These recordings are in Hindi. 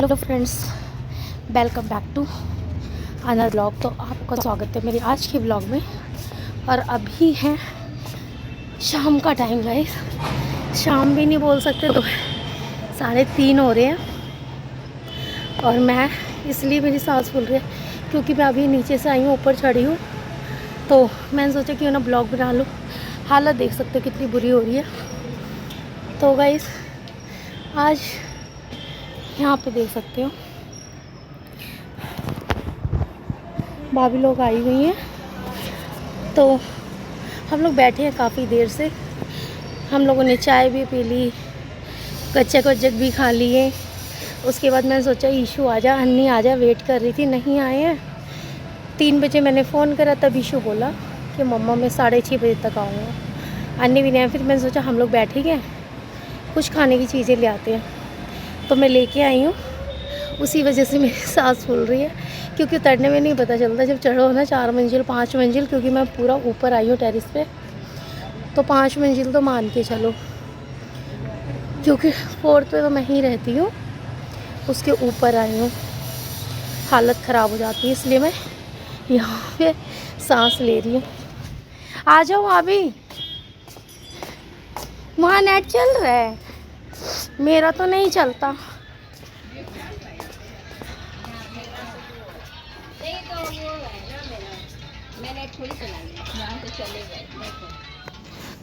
Hello friends, welcome back to another blog. तो आपका स्वागत है मेरी आज के ब्लॉग में। और अभी है शाम का टाइम गाइस, शाम भी नहीं बोल सकते तो 3:30 हो रहे हैं। और मैं इसलिए मेरी सांस फूल रही है क्योंकि मैं अभी नीचे से आई हूँ, ऊपर चढ़ी हूँ। तो मैंने सोचा क्यों ना ब्लॉग बना लूँ। हालत देख सकते हो कितनी बुरी हो रही है। तो गाइस आज यहाँ पे देख सकते हो भाभी लोग आई हुई हैं। तो हम लोग बैठे हैं काफ़ी देर से। हम लोगों ने चाय भी पी ली, कच्चे कच्चे भी खा लिए। उसके बाद मैंने सोचा ईशू आ जा, अन्नी आ जा, वेट कर रही थी, नहीं आए हैं। 3 बजे मैंने फ़ोन करा तब ईशू बोला कि मम्मा मैं 6:30 बजे तक आऊँगा। अन्नी भी नहीं आए। फिर मैंने सोचा हम लोग बैठ ही गए, कुछ खाने की चीज़ें ले आते हैं। तो मैं लेके आई हूँ, उसी वजह से मेरी सांस फूल रही है क्योंकि उतरने में नहीं पता चलता जब चढ़ो ना 4 मंजिल 5 मंजिल। क्योंकि मैं पूरा ऊपर आई हूँ टेरेस पे, तो 5 मंजिल तो मान के चलो, क्योंकि 4th पे तो मैं ही रहती हूँ, उसके ऊपर आई हूँ। हालत ख़राब हो जाती है, इसलिए मैं यहाँ पे सांस ले रही हूँ। आ जाओ अभी, वहाँ नेट चल रहा है, मेरा तो नहीं चलता।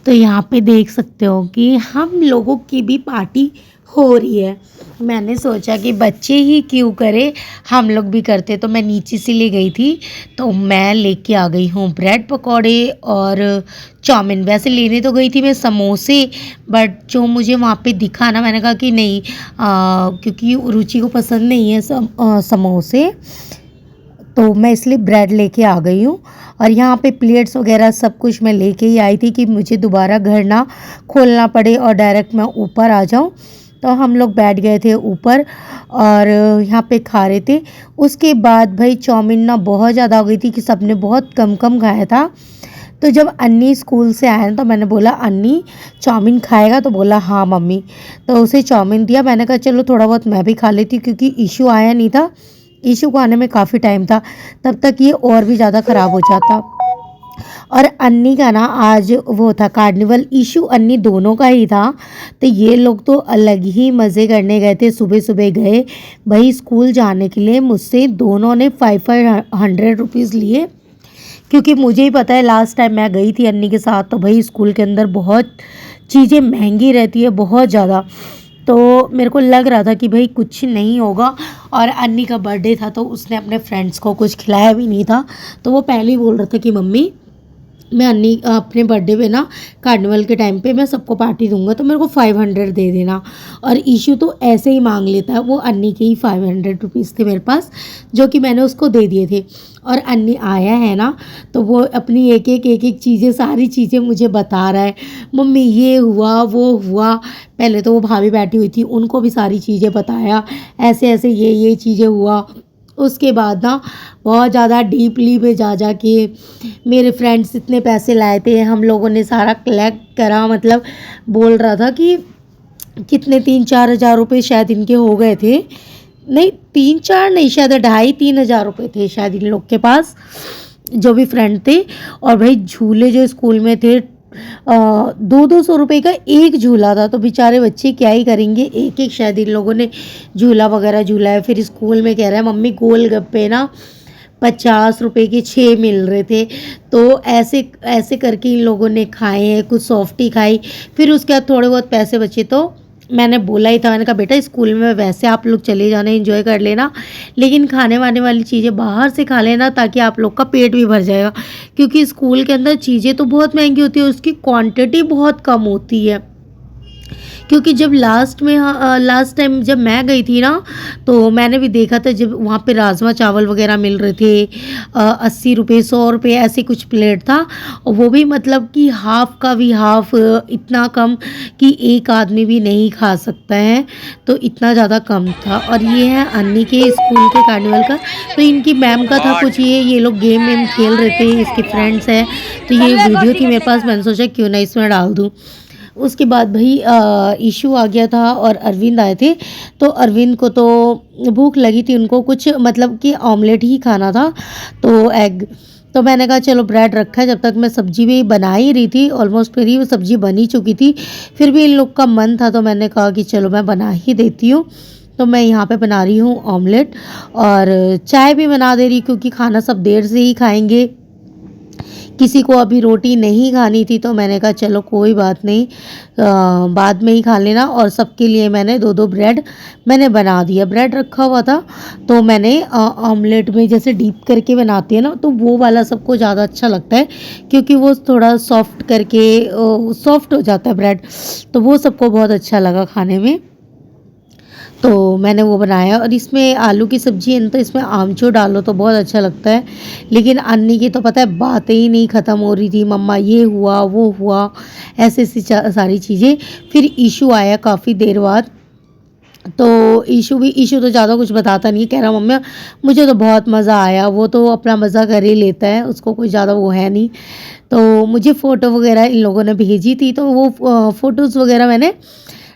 तो यहाँ पे देख सकते हो कि हम लोगों की भी पार्टी हो रही है। मैंने सोचा कि बच्चे ही क्यों करे, हम लोग भी करते। तो मैं नीचे से ले गई थी, तो मैं लेके आ गई हूँ ब्रेड पकौड़े और चाउमीन। वैसे लेने तो गई थी मैं समोसे, बट जो मुझे वहाँ पे दिखा ना, मैंने कहा कि नहीं, क्योंकि रुचि को पसंद नहीं है समोसे, तो मैं इसलिए ब्रेड लेके आ गई हूँ। और यहाँ पे प्लेट्स वगैरह सब कुछ मैं लेके ही आई थी कि मुझे दोबारा घर ना खोलना पड़े और डायरेक्ट मैं ऊपर आ जाऊँ। तो हम लोग बैठ गए थे ऊपर और यहाँ पे खा रहे थे। उसके बाद भाई चाउमीन ना बहुत ज़्यादा हो गई थी कि सबने बहुत कम कम खाया था। तो जब अन्नी स्कूल से आया तो मैंने बोला अन्नी चाउमीन खाएगा, तो बोला हाँ मम्मी। तो उसे चाउमीन दिया। मैंने कहा चलो थोड़ा बहुत मैं भी खा लेती, क्योंकि इशू आया नहीं था, इशू को आने में काफ़ी टाइम था, तब तक ये और भी ज़्यादा ख़राब हो जाता। और अन्नी का ना आज वो था कार्निवल, इशू अन्नी दोनों का ही था। तो ये लोग तो अलग ही मज़े करने गए थे। सुबह सुबह गए भाई स्कूल जाने के लिए, मुझसे दोनों ने 500 रुपीज़ लिए, क्योंकि मुझे ही पता है लास्ट टाइम मैं गई थी अन्नी के साथ, तो भाई स्कूल के अंदर बहुत चीज़ें महंगी रहती है, बहुत ज़्यादा। तो मेरे को लग रहा था कि भाई कुछ नहीं होगा। और अन्नी का बर्थडे था, तो उसने अपने फ्रेंड्स को कुछ खिलाया भी नहीं था। तो वो पहले ही बोल रहा था कि मम्मी मैं अन्नी अपने बर्थडे पे ना कार्निवल के टाइम पे मैं सबको पार्टी दूंगा, तो मेरे को 500 दे देना। और इशू तो ऐसे ही मांग लेता है, वो अन्नी के ही 500 रुपीज़ थे मेरे पास, जो कि मैंने उसको दे दिए थे। और अन्नी आया है ना, तो वो अपनी एक एक चीज़ें, सारी चीज़ें मुझे बता रहा है, मम्मी ये हुआ वो हुआ। पहले तो वो भाभी बैठी हुई थी, उनको भी सारी चीज़ें बताया, ऐसे ऐसे ये चीज़ें हुआ। उसके बाद ना बहुत ज़्यादा डीपली में जा के मेरे फ्रेंड्स इतने पैसे लाए थे, हम लोगों ने सारा कलेक्ट करा। मतलब बोल रहा था कि कितने 3-4 हज़ार रुपये शायद इनके हो गए थे। नहीं 3-4 नहीं, शायद 2,500-3 हज़ार रुपये थे शायद इन लोग के पास, जो भी फ्रेंड थे। और भाई झूले जो स्कूल में थे 200-200 रुपये का एक झूला था। तो बेचारे बच्चे क्या ही करेंगे, एक एक शायद इन लोगों ने झूला वगैरह झूला है। फिर स्कूल में कह रहा है मम्मी गोलगप्पे ना 50 रुपये के 6 मिल रहे थे। तो ऐसे ऐसे करके इन लोगों ने खाए हैं, कुछ सॉफ्टी खाई। फिर उसके बाद थोड़े बहुत पैसे बचे, तो मैंने बोला ही था, मैंने कहा बेटा स्कूल में वैसे आप लोग चले जाना, एंजॉय कर लेना, लेकिन खाने वाने वाली चीज़ें बाहर से खा लेना, ताकि आप लोग का पेट भी भर जाएगा। क्योंकि स्कूल के अंदर चीज़ें तो बहुत महंगी होती है, उसकी क्वांटिटी बहुत कम होती है। क्योंकि जब लास्ट टाइम जब मैं गई थी ना, तो मैंने भी देखा था जब वहाँ पे राजमा चावल वगैरह मिल रहे थे 80 रुपये 100 रुपये ऐसे कुछ प्लेट था। और वो भी मतलब कि हाफ़ का भी हाफ़, इतना कम कि एक आदमी भी नहीं खा सकता है, तो इतना ज़्यादा कम था। और ये है अन्नी के स्कूल के कार्निवल का। तो इनकी मैम का था कुछ, ये लोग गेम वेम खेल रहे थे, इसके फ्रेंड्स हैं। तो ये वीडियो थी मेरे पास, मैंने सोचा क्यों ना इसमें डाल दूँ। उसके बाद भाई ईशू आ गया था और अरविंद आए थे। तो अरविंद को तो भूख लगी थी, उनको कुछ मतलब कि ऑमलेट ही खाना था, तो एग। तो मैंने कहा चलो ब्रेड रखा है, जब तक मैं सब्जी भी बना ही रही थी, ऑलमोस्ट मेरी वो सब्जी बन ही चुकी थी, फिर भी इन लोग का मन था तो मैंने कहा कि चलो मैं बना ही देती हूँ। तो मैं यहाँ पे बना रही हूँ ऑमलेट और चाय भी बना दे रही, क्योंकि खाना सब देर से ही खाएंगे। किसी को अभी रोटी नहीं खानी थी तो मैंने कहा चलो कोई बात नहीं, बाद में ही खा लेना। और सबके लिए मैंने दो दो ब्रेड मैंने बना दिया, ब्रेड रखा हुआ था तो मैंने ऑमलेट में जैसे डीप करके बनाती है ना, तो वो वाला सबको ज़्यादा अच्छा लगता है, क्योंकि वो थोड़ा सॉफ्ट करके सॉफ्ट हो जाता है ब्रेड, तो वो सबको बहुत अच्छा लगा खाने में। तो मैंने वो बनाया और इसमें आलू की सब्ज़ी है ना, तो इसमें आमचूर डालो तो बहुत अच्छा लगता है। लेकिन अन्नी की तो पता है बातें ही नहीं ख़त्म हो रही थी, मम्मा ये हुआ वो हुआ, ऐसी ऐसी सारी चीज़ें। फिर ईशू आया काफ़ी देर बाद, तो ईशू तो ज़्यादा कुछ बताता नहीं है, कह रहा मम्मा मुझे तो बहुत मज़ा आया, वो तो अपना मज़ा कर ही लेता है, उसको कोई ज़्यादा वो है नहीं। तो मुझे फ़ोटो वगैरह इन लोगों ने भेजी थी, तो वो फ़ोटोज़ वगैरह मैंने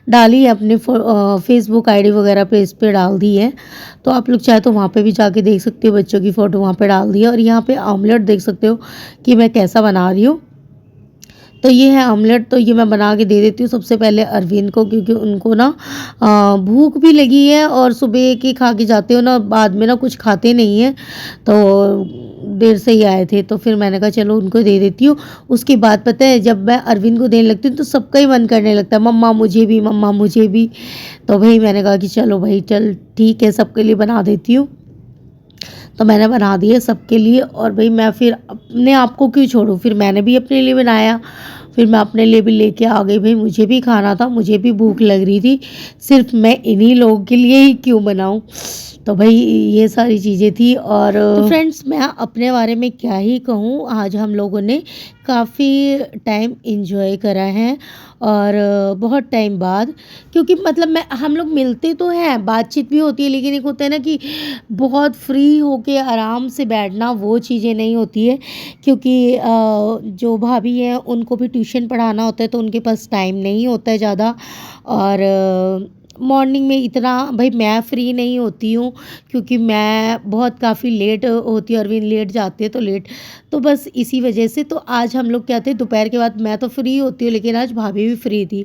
डाली है अपने फेसबुक आईडी वगैरह पे, इस पे डाल दी है। तो आप लोग चाहे तो वहाँ पे भी जाके देख सकते हो, बच्चों की फ़ोटो वहाँ पे डाल दी है। और यहाँ पे ऑमलेट देख सकते हो कि मैं कैसा बना रही हूँ। तो ये है ऑमलेट, तो ये मैं बना के दे देती हूँ सबसे पहले अरविंद को, क्योंकि उनको ना भूख भी लगी है और सुबह के खा के जाते हो ना, बाद में ना कुछ खाते नहीं हैं, तो देर से ही आए थे, तो फिर मैंने कहा चलो उनको दे देती हूँ। उसके बाद पता है जब मैं अरविंद को देने लगती हूँ तो सबका ही मन करने लगता है, मम्मा मुझे भी, मम्मा मुझे भी। तो भाई मैंने कहा कि चलो भाई चल ठीक है, सबके लिए बना देती हूँ। तो मैंने बना दिए सबके लिए, और भाई मैं फिर अपने आप को क्यों छोड़ूं, फिर मैंने भी अपने लिए बनाया, फिर मैं अपने लिए भी लेके आ गई, भाई मुझे भी खाना था, मुझे भी भूख लग रही थी, सिर्फ मैं इन्हीं लोगों के लिए ही क्यों बनाऊं। तो भाई ये सारी चीज़ें थी। और तो फ्रेंड्स मैं अपने बारे में क्या ही कहूँ, आज हम लोगों ने काफ़ी टाइम इन्जॉय करा है, और बहुत टाइम बाद, क्योंकि मतलब मैं हम लोग मिलते तो हैं, बातचीत भी होती है, लेकिन एक होता है ना कि बहुत फ्री होके आराम से बैठना, वो चीज़ें नहीं होती है। क्योंकि जो भाभी हैं उनको भी ट्यूशन पढ़ाना होता है, तो उनके पास टाइम नहीं होता है ज़्यादा। और मॉर्निंग में इतना भाई मैं फ्री नहीं होती हूँ, क्योंकि मैं बहुत काफ़ी लेट होती हूँ, अरविंद लेट जाते हैं तो लेट, तो बस इसी वजह से। तो आज हम लोग क्या थे, दोपहर के बाद मैं तो फ्री होती हूँ, लेकिन आज भाभी भी फ्री थी।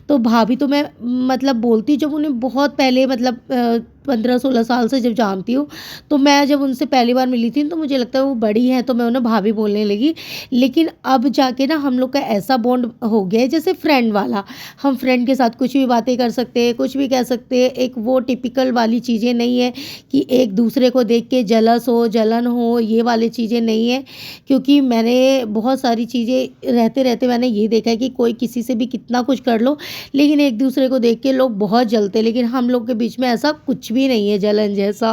तो भाभी तो मैं मतलब बोलती हूँ, जब उन्हें बहुत पहले मतलब 15-16 साल से जब जानती हूँ, तो मैं जब उनसे पहली बार मिली थी तो मुझे लगता है वो बड़ी हैं, तो मैं उन्हें भाभी बोलने लगी। लेकिन अब जाके ना हम लोग का ऐसा बॉन्ड हो गया है जैसे फ्रेंड वाला, हम फ्रेंड के साथ कुछ भी बातें कर सकते हैं, कुछ भी कह सकते हैं, एक वो टिपिकल वाली चीज़ें नहीं है कि एक दूसरे को देख के जलस हो, जलन हो, ये वाली चीज़ें नहीं है। क्योंकि मैंने बहुत सारी चीज़ें रहते रहते मैंने ये देखा है कि कोई किसी से भी कितना कुछ कर लो, लेकिन एक दूसरे को देख के लोग बहुत जलते, लेकिन हम लोग के बीच में ऐसा कुछ भी नहीं है जलन जैसा।